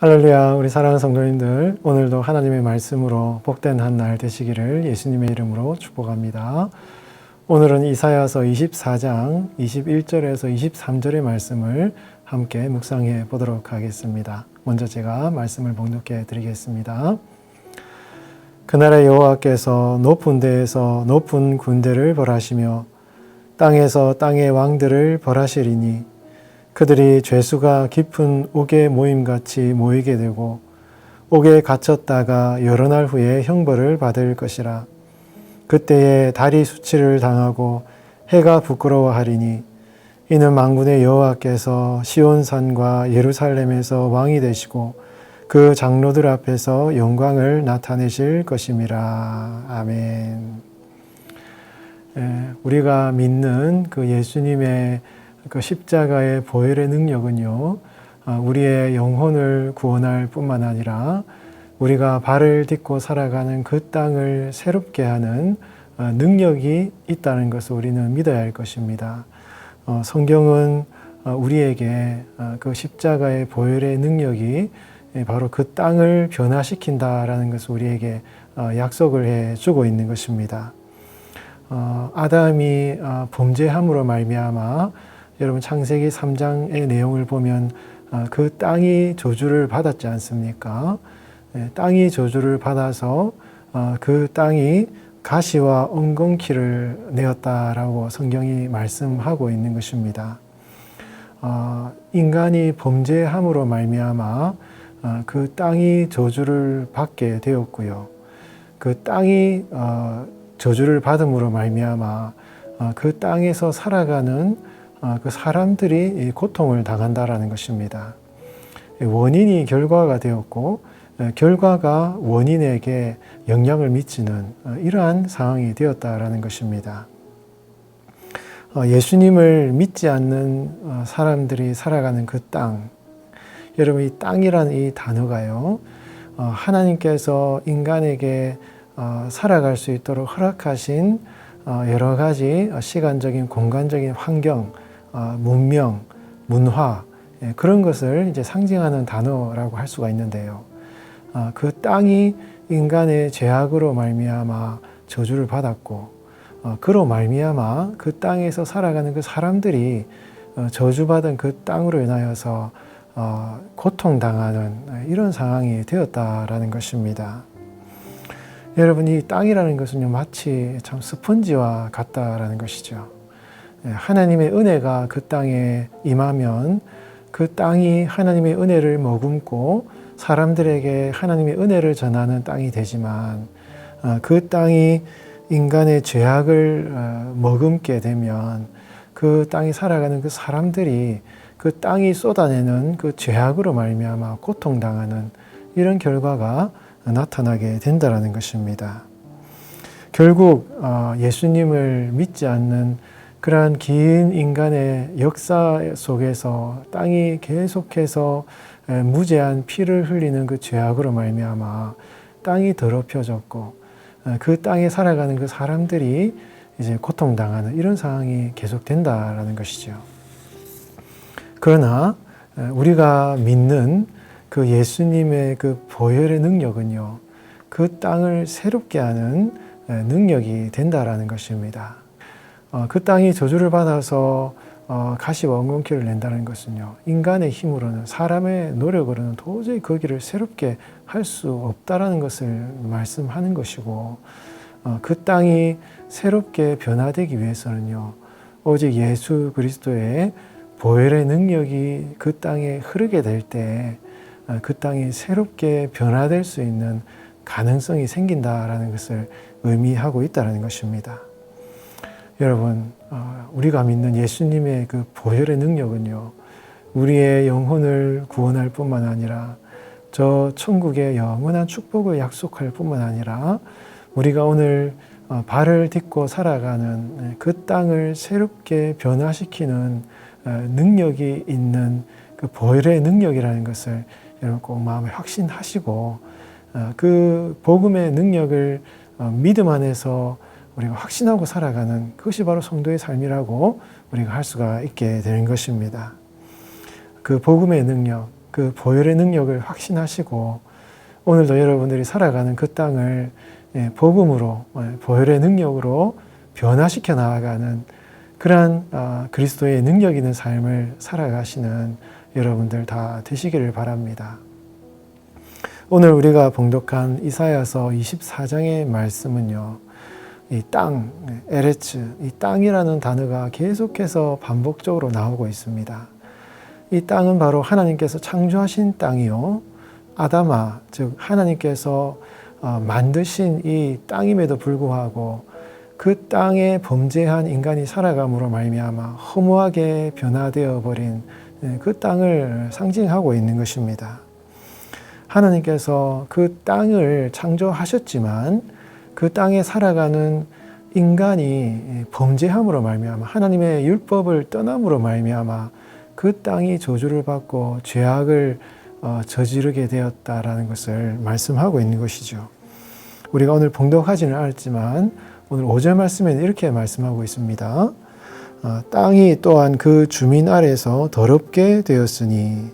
할렐루야, 우리 사랑하는 성도님들, 오늘도 하나님의 말씀으로 복된 한 날 되시기를 예수님의 이름으로 축복합니다. 오늘은 이사야서 24장 21절에서 23절의 말씀을 함께 묵상해 보도록 하겠습니다. 먼저 제가 말씀을 봉독해 드리겠습니다. 그날의 여호와께서 높은 데에서 높은 군대를 벌하시며 땅에서 땅의 왕들을 벌하시리니 그들이 죄수가 깊은 옥에 모임같이 모이게 되고 옥에 갇혔다가 여러 날 후에 형벌을 받을 것이라. 그때에 달이 수치를 당하고 해가 부끄러워하리니 이는 만군의 여호와께서 시온산과 예루살렘에서 왕이 되시고 그 장로들 앞에서 영광을 나타내실 것임이라. 아멘. 우리가 믿는 그 예수님의 그 십자가의 보혈의 능력은요, 우리의 영혼을 구원할 뿐만 아니라 우리가 발을 딛고 살아가는 그 땅을 새롭게 하는 능력이 있다는 것을 우리는 믿어야 할 것입니다. 성경은 우리에게 그 십자가의 보혈의 능력이 바로 그 땅을 변화시킨다라는 것을 우리에게 약속을 해주고 있는 것입니다. 아담이 범죄함으로 말미암아 여러분 창세기 3장의 내용을 보면 그 땅이 저주를 받았지 않습니까? 땅이 저주를 받아서 그 땅이 가시와 엉겅퀴를 내었다라고 성경이 말씀하고 있는 것입니다. 인간이 범죄함으로 말미암아 그 땅이 저주를 받게 되었고요. 그 땅이 저주를 받음으로 말미암아 그 땅에서 살아가는 그 사람들이 고통을 당한다라는 것입니다. 원인이 결과가 되었고 결과가 원인에게 영향을 미치는 이러한 상황이 되었다라는 것입니다. 예수님을 믿지 않는 사람들이 살아가는 그 땅, 여러분 이 땅이라는 이 단어가요, 하나님께서 인간에게 살아갈 수 있도록 허락하신 여러 가지 시간적인 공간적인 환경, 문명, 문화, 그런 것을 이제 상징하는 단어라고 할 수가 있는데요. 그 땅이 인간의 죄악으로 말미암아 저주를 받았고, 그로 말미암아 그 땅에서 살아가는 그 사람들이 저주받은 그 땅으로 인하여서 고통당하는 이런 상황이 되었다라는 것입니다. 여러분, 이 땅이라는 것은요, 마치 참 스펀지와 같다라는 것이죠. 하나님의 은혜가 그 땅에 임하면 그 땅이 하나님의 은혜를 머금고 사람들에게 하나님의 은혜를 전하는 땅이 되지만 그 땅이 인간의 죄악을 머금게 되면 그 땅이 살아가는 그 사람들이 그 땅이 쏟아내는 그 죄악으로 말미암아 고통당하는 이런 결과가 나타나게 된다는 것입니다. 결국 예수님을 믿지 않는 그러한 긴 인간의 역사 속에서 땅이 계속해서 무제한 피를 흘리는 그 죄악으로 말미암아 땅이 더럽혀졌고 그 땅에 살아가는 그 사람들이 이제 고통당하는 이런 상황이 계속된다라는 것이죠. 그러나 우리가 믿는 그 예수님의 그 보혈의 능력은요, 그 땅을 새롭게 하는 능력이 된다라는 것입니다. 그 땅이 저주를 받아서 가시와 엉겅퀴를 낸다는 것은요, 인간의 힘으로는, 사람의 노력으로는 도저히 거기를 새롭게 할 수 없다라는 것을 말씀하는 것이고, 그 땅이 새롭게 변화되기 위해서는요, 오직 예수 그리스도의 보혈의 능력이 그 땅에 흐르게 될 때 그 땅이 새롭게 변화될 수 있는 가능성이 생긴다라는 것을 의미하고 있다는 것입니다. 여러분, 우리가 믿는 예수님의 그 보혈의 능력은요, 우리의 영혼을 구원할 뿐만 아니라 저 천국의 영원한 축복을 약속할 뿐만 아니라 우리가 오늘 발을 딛고 살아가는 그 땅을 새롭게 변화시키는 능력이 있는 그 보혈의 능력이라는 것을 여러분 꼭 마음에 확신하시고 그 복음의 능력을 믿음 안에서 우리가 확신하고 살아가는 그것이 바로 성도의 삶이라고 우리가 할 수가 있게 되는 것입니다. 그 복음의 능력, 그 보혈의 능력을 확신하시고 오늘도 여러분들이 살아가는 그 땅을 복음으로 보혈의 능력으로 변화시켜 나아가는 그러한 그리스도의 능력 있는 삶을 살아가시는 여러분들 다 되시기를 바랍니다. 오늘 우리가 봉독한 이사야서 24장의 말씀은요, 이 땅, 에레츠, 이 땅이라는 단어가 계속해서 반복적으로 나오고 있습니다. 이 땅은 바로 하나님께서 창조하신 땅이요, 아다마, 즉 하나님께서 만드신 이 땅임에도 불구하고 그 땅에 범죄한 인간이 살아감으로 말미암아 허무하게 변화되어 버린 그 땅을 상징하고 있는 것입니다. 하나님께서 그 땅을 창조하셨지만 그 땅에 살아가는 인간이 범죄함으로 말미암아 하나님의 율법을 떠남으로 말미암아 그 땅이 저주를 받고 죄악을 저지르게 되었다라는 것을 말씀하고 있는 것이죠. 우리가 오늘 봉독하지는 않았지만 오늘 5절 말씀에는 이렇게 말씀하고 있습니다. 땅이 또한 그 주민 아래서 더럽게 되었으니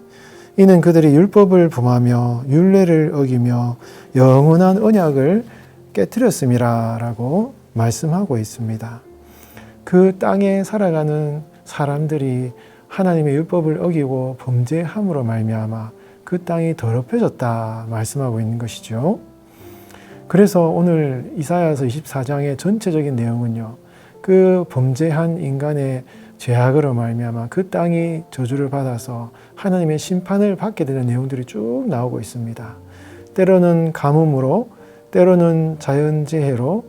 이는 그들이 율법을 범하며 율례를 어기며 영원한 언약을 깨뜨렸음이라 라고 말씀하고 있습니다. 그 땅에 살아가는 사람들이 하나님의 율법을 어기고 범죄함으로 말미암아 그 땅이 더럽혀졌다 말씀하고 있는 것이죠. 그래서 오늘 이사야서 24장의 전체적인 내용은요, 그 범죄한 인간의 죄악으로 말미암아 그 땅이 저주를 받아서 하나님의 심판을 받게 되는 내용들이 쭉 나오고 있습니다. 때로는 가뭄으로, 때로는 자연재해로,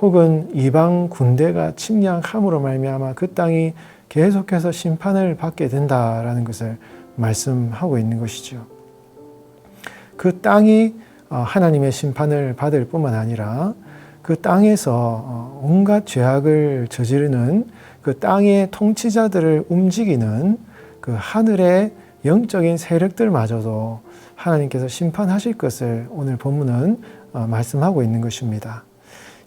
혹은 이방 군대가 침략함으로 말미암아 그 땅이 계속해서 심판을 받게 된다라는 것을 말씀하고 있는 것이죠. 그 땅이 하나님의 심판을 받을 뿐만 아니라 그 땅에서 온갖 죄악을 저지르는 그 땅의 통치자들을 움직이는 그 하늘의 영적인 세력들마저도 하나님께서 심판하실 것을 오늘 본문은 말씀하고 있는 것입니다.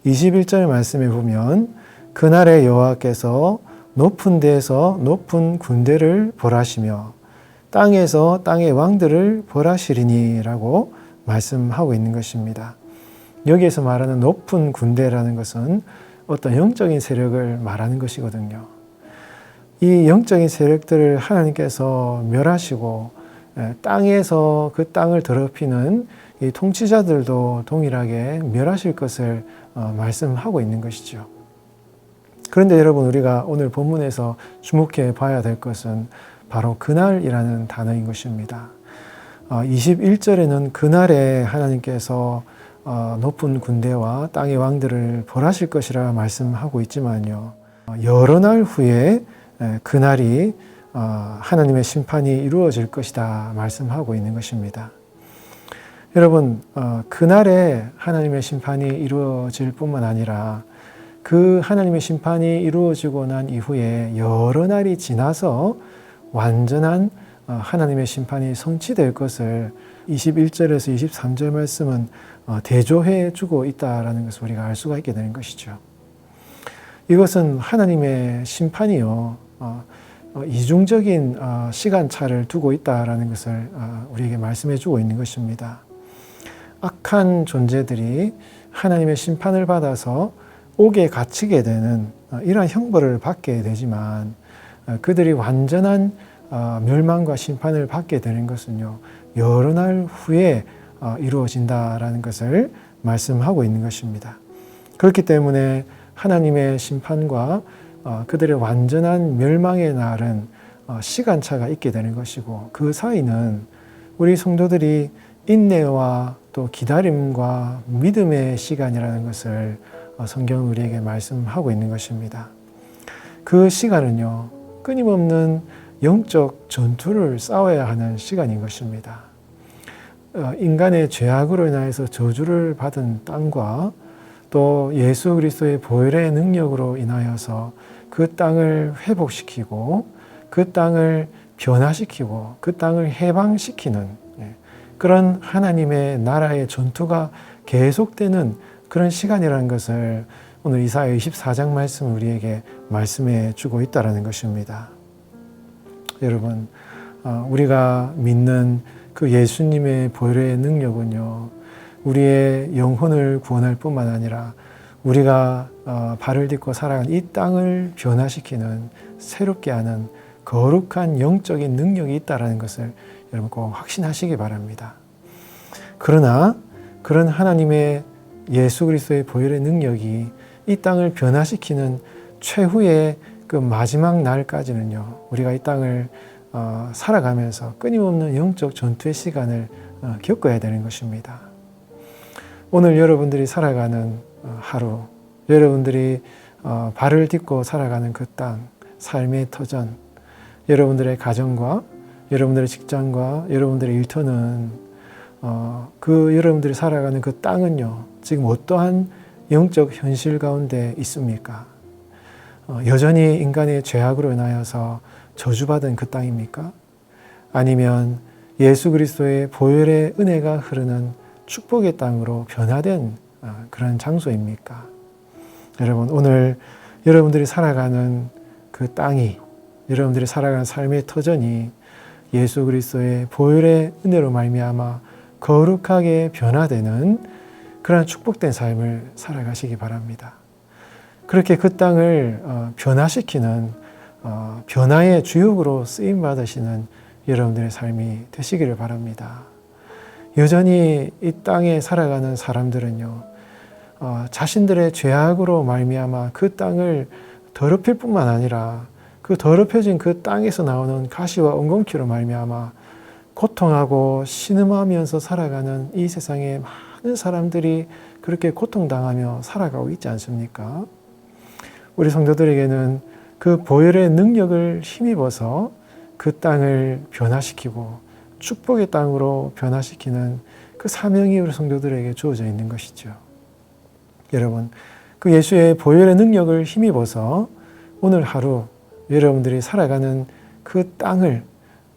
21절 말씀에 보면 그날에 여호와께서 높은 데에서 높은 군대를 벌하시며 땅에서 땅의 왕들을 벌하시리니 라고 말씀하고 있는 것입니다. 여기에서 말하는 높은 군대라는 것은 어떤 영적인 세력을 말하는 것이거든요. 이 영적인 세력들을 하나님께서 멸하시고 땅에서 그 땅을 더럽히는 이 통치자들도 동일하게 멸하실 것을 말씀하고 있는 것이죠. 그런데 여러분, 우리가 오늘 본문에서 주목해 봐야 될 것은 바로 그날이라는 단어인 것입니다. 21절에는 그날에 하나님께서 높은 군대와 땅의 왕들을 벌하실 것이라 말씀하고 있지만요, 여러 날 후에 그날이 하나님의 심판이 이루어질 것이다 말씀하고 있는 것입니다. 여러분, 그날에 하나님의 심판이 이루어질 뿐만 아니라 그 하나님의 심판이 이루어지고 난 이후에 여러 날이 지나서 완전한 하나님의 심판이 성취될 것을 21절에서 23절 말씀은 대조해 주고 있다라는 것을 우리가 알 수가 있게 되는 것이죠. 이것은 하나님의 심판이요, 이중적인 시간차를 두고 있다라는 것을 우리에게 말씀해 주고 있는 것입니다. 악한 존재들이 하나님의 심판을 받아서 옥에 갇히게 되는 이러한 형벌을 받게 되지만 그들이 완전한 멸망과 심판을 받게 되는 것은요, 여러 날 후에 이루어진다라는 것을 말씀하고 있는 것입니다. 그렇기 때문에 하나님의 심판과 그들의 완전한 멸망의 날은 시간차가 있게 되는 것이고, 그 사이는 우리 성도들이 인내와 또 기다림과 믿음의 시간이라는 것을 성경은 우리에게 말씀하고 있는 것입니다. 그 시간은요, 끊임없는 영적 전투를 싸워야 하는 시간인 것입니다. 인간의 죄악으로 인하여서 저주를 받은 땅과 또 예수 그리스도의 보혈의 능력으로 인하여서 그 땅을 회복시키고 그 땅을 변화시키고 그 땅을 해방시키는 그런 하나님의 나라의 전투가 계속되는 그런 시간이라는 것을 오늘 이사야 24장 말씀은 우리에게 말씀해 주고 있다는 것입니다. 여러분, 우리가 믿는 그 예수님의 보혈의 능력은요, 우리의 영혼을 구원할 뿐만 아니라 우리가 발을 딛고 살아가는 이 땅을 변화시키는, 새롭게 하는 거룩한 영적인 능력이 있다는 것을 여러분 꼭 확신하시기 바랍니다. 그러나 그런 하나님의 예수 그리스도의 보혈의 능력이 이 땅을 변화시키는 최후의 그 마지막 날까지는요, 우리가 이 땅을 살아가면서 끊임없는 영적 전투의 시간을 겪어야 되는 것입니다. 오늘 여러분들이 살아가는 하루, 여러분들이 발을 딛고 살아가는 그 땅, 삶의 터전, 여러분들의 가정과 여러분들의 직장과 여러분들의 일터는 그 여러분들이 살아가는 그 땅은요, 지금 어떠한 영적 현실 가운데 있습니까? 여전히 인간의 죄악으로 인하여서 저주받은 그 땅입니까? 아니면 예수 그리스도의 보혈의 은혜가 흐르는 축복의 땅으로 변화된 그런 장소입니까? 여러분, 오늘 여러분들이 살아가는 그 땅이, 여러분들이 살아가는 삶의 터전이 예수 그리스도의 보혈의 은혜로 말미암아 거룩하게 변화되는 그런 축복된 삶을 살아가시기 바랍니다. 그렇게 그 땅을 변화시키는 변화의 주역으로 쓰임받으시는 여러분들의 삶이 되시기를 바랍니다. 여전히 이 땅에 살아가는 사람들은요, 자신들의 죄악으로 말미암아 그 땅을 더럽힐 뿐만 아니라 그 더럽혀진 그 땅에서 나오는 가시와 엉겅퀴로 말미암아 고통하고 신음하면서 살아가는 이 세상에 많은 사람들이 그렇게 고통당하며 살아가고 있지 않습니까? 우리 성도들에게는 그 보혈의 능력을 힘입어서 그 땅을 변화시키고 축복의 땅으로 변화시키는 그 사명이 우리 성도들에게 주어져 있는 것이죠. 여러분, 그 예수의 보혈의 능력을 힘입어서 오늘 하루 여러분들이 살아가는 그 땅을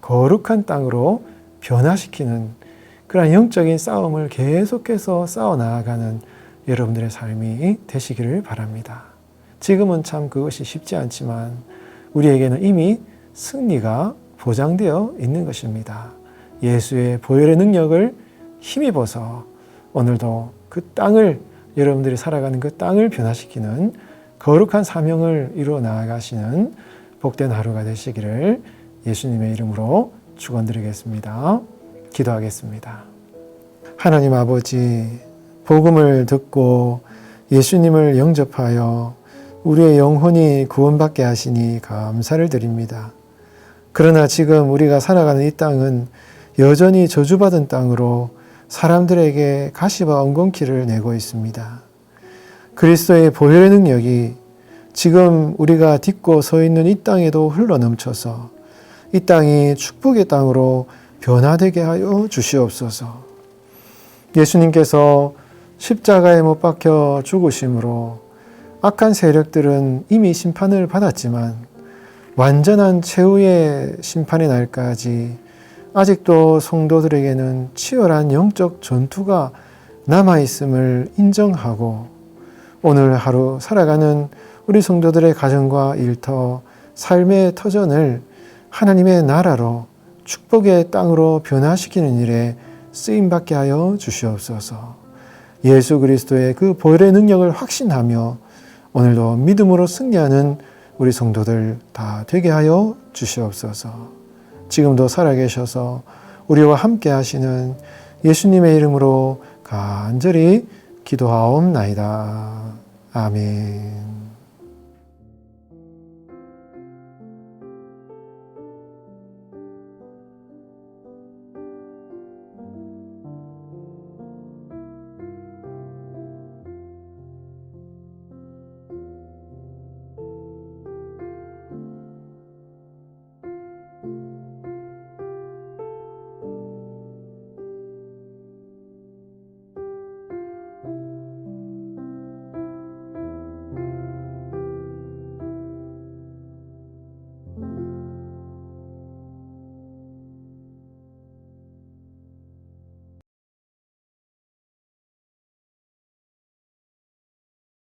거룩한 땅으로 변화시키는 그런 영적인 싸움을 계속해서 싸워나가는 여러분들의 삶이 되시기를 바랍니다. 지금은 참 그것이 쉽지 않지만 우리에게는 이미 승리가 보장되어 있는 것입니다. 예수의 보혈의 능력을 힘입어서 오늘도 그 땅을, 여러분들이 살아가는 그 땅을 변화시키는 거룩한 사명을 이루어 나아가시는 복된 하루가 되시기를 예수님의 이름으로 축원드리겠습니다. 기도하겠습니다. 하나님 아버지, 복음을 듣고 예수님을 영접하여 우리의 영혼이 구원받게 하시니 감사를 드립니다. 그러나 지금 우리가 살아가는 이 땅은 여전히 저주받은 땅으로 사람들에게 가시와 엉겅퀴를 내고 있습니다. 그리스도의 보혈의 능력이 지금 우리가 딛고 서 있는 이 땅에도 흘러넘쳐서 이 땅이 축복의 땅으로 변화되게 하여 주시옵소서. 예수님께서 십자가에 못 박혀 죽으심으로 악한 세력들은 이미 심판을 받았지만 완전한 최후의 심판의 날까지 아직도 성도들에게는 치열한 영적 전투가 남아있음을 인정하고 오늘 하루 살아가는 우리 성도들의 가정과 일터, 삶의 터전을 하나님의 나라로 축복의 땅으로 변화시키는 일에 쓰임받게 하여 주시옵소서. 예수 그리스도의 그 보혈의 능력을 확신하며 오늘도 믿음으로 승리하는 우리 성도들 다 되게 하여 주시옵소서. 지금도 살아계셔서 우리와 함께 하시는 예수님의 이름으로 간절히 기도하옵나이다. 아멘.